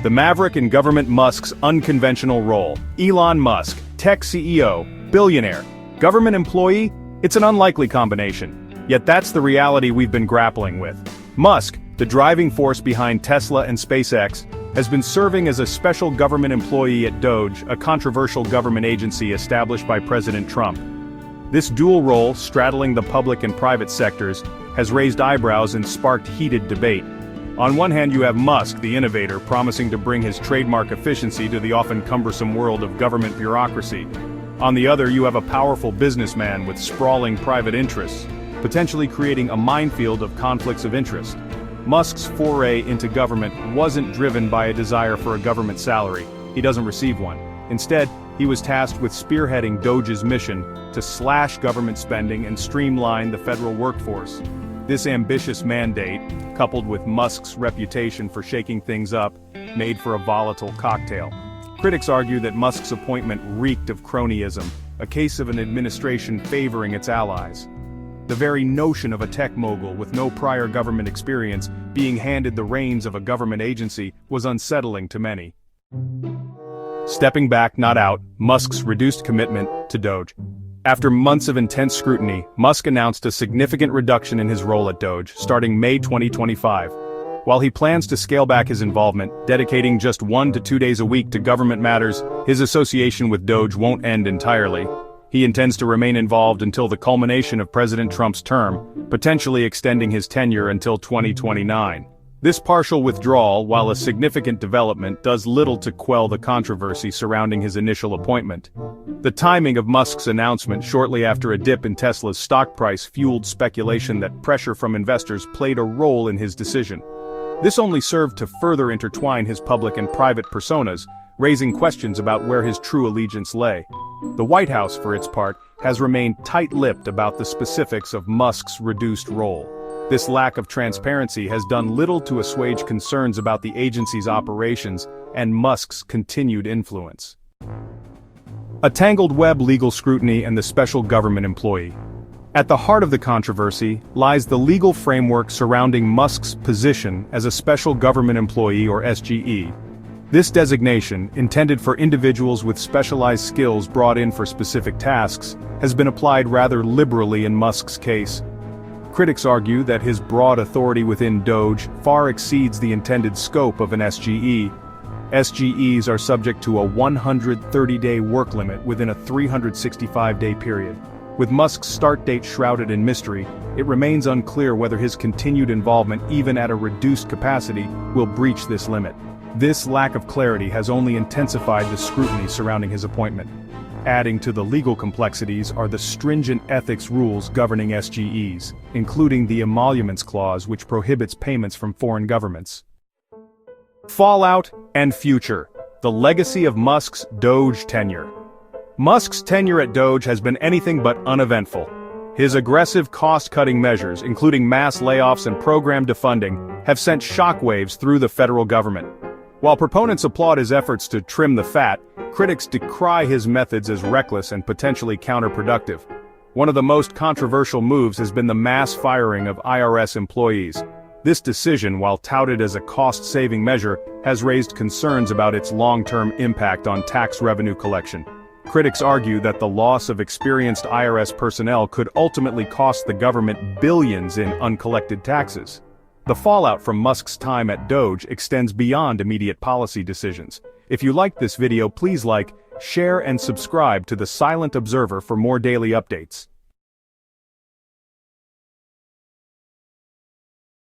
The maverick in government Musk's unconventional role. Elon Musk, tech CEO, billionaire, government employee, it's an unlikely combination. Yet that's the reality we've been grappling with. Musk, the driving force behind Tesla and SpaceX, has been serving as a special government employee at DOGE, a controversial government agency established by President Trump. This dual role, straddling the public and private sectors, has raised eyebrows and sparked heated debate. On one hand you have Musk, the innovator, promising to bring his trademark efficiency to the often cumbersome world of government bureaucracy. On the other you have a powerful businessman with sprawling private interests, potentially creating a minefield of conflicts of interest. Musk's foray into government wasn't driven by a desire for a government salary. He doesn't receive one. Instead, he was tasked with spearheading DOGE's mission to slash government spending and streamline the federal workforce. This ambitious mandate, coupled with Musk's reputation for shaking things up, made for a volatile cocktail. Critics argue that Musk's appointment reeked of cronyism, a case of an administration favoring its allies. The very notion of a tech mogul with no prior government experience being handed the reins of a government agency was unsettling to many. Stepping back, not out, Musk's reduced commitment to DOGE. After months of intense scrutiny, Musk announced a significant reduction in his role at DOGE, starting May 2025. While he plans to scale back his involvement, dedicating just 1 to 2 days a week to government matters, his association with DOGE won't end entirely. He intends to remain involved until the culmination of President Trump's term, potentially extending his tenure until 2029. This partial withdrawal, while a significant development, does little to quell the controversy surrounding his initial appointment. The timing of Musk's announcement shortly after a dip in Tesla's stock price fueled speculation that pressure from investors played a role in his decision. This only served to further intertwine his public and private personas, raising questions about where his true allegiance lay. The White House, for its part, has remained tight-lipped about the specifics of Musk's reduced role. This lack of transparency has done little to assuage concerns about the agency's operations and Musk's continued influence. A tangled web: legal scrutiny and the special government employee. At the heart of the controversy lies the legal framework surrounding Musk's position as a special government employee, or SGE. This designation, intended for individuals with specialized skills brought in for specific tasks, has been applied rather liberally in Musk's case. Critics argue that his broad authority within DOGE far exceeds the intended scope of an SGE. SGEs are subject to a 130-day work limit within a 365-day period. With Musk's start date shrouded in mystery, it remains unclear whether his continued involvement, even at a reduced capacity, will breach this limit. This lack of clarity has only intensified the scrutiny surrounding his appointment. Adding to the legal complexities are the stringent ethics rules governing SGEs, including the emoluments clause which prohibits payments from foreign governments. Fallout and future: the legacy of Musk's DOGE tenure. Musk's tenure at DOGE has been anything but uneventful. His aggressive cost-cutting measures, including mass layoffs and program defunding, have sent shockwaves through the federal government. While proponents applaud his efforts to trim the fat, critics decry his methods as reckless and potentially counterproductive. One of the most controversial moves has been the mass firing of IRS employees. This decision, while touted as a cost-saving measure, has raised concerns about its long-term impact on tax revenue collection. Critics argue that the loss of experienced IRS personnel could ultimately cost the government billions in uncollected taxes. The fallout from Musk's time at DOGE extends beyond immediate policy decisions. If you liked this video, please like, share and subscribe to The Silent Observer for more daily updates.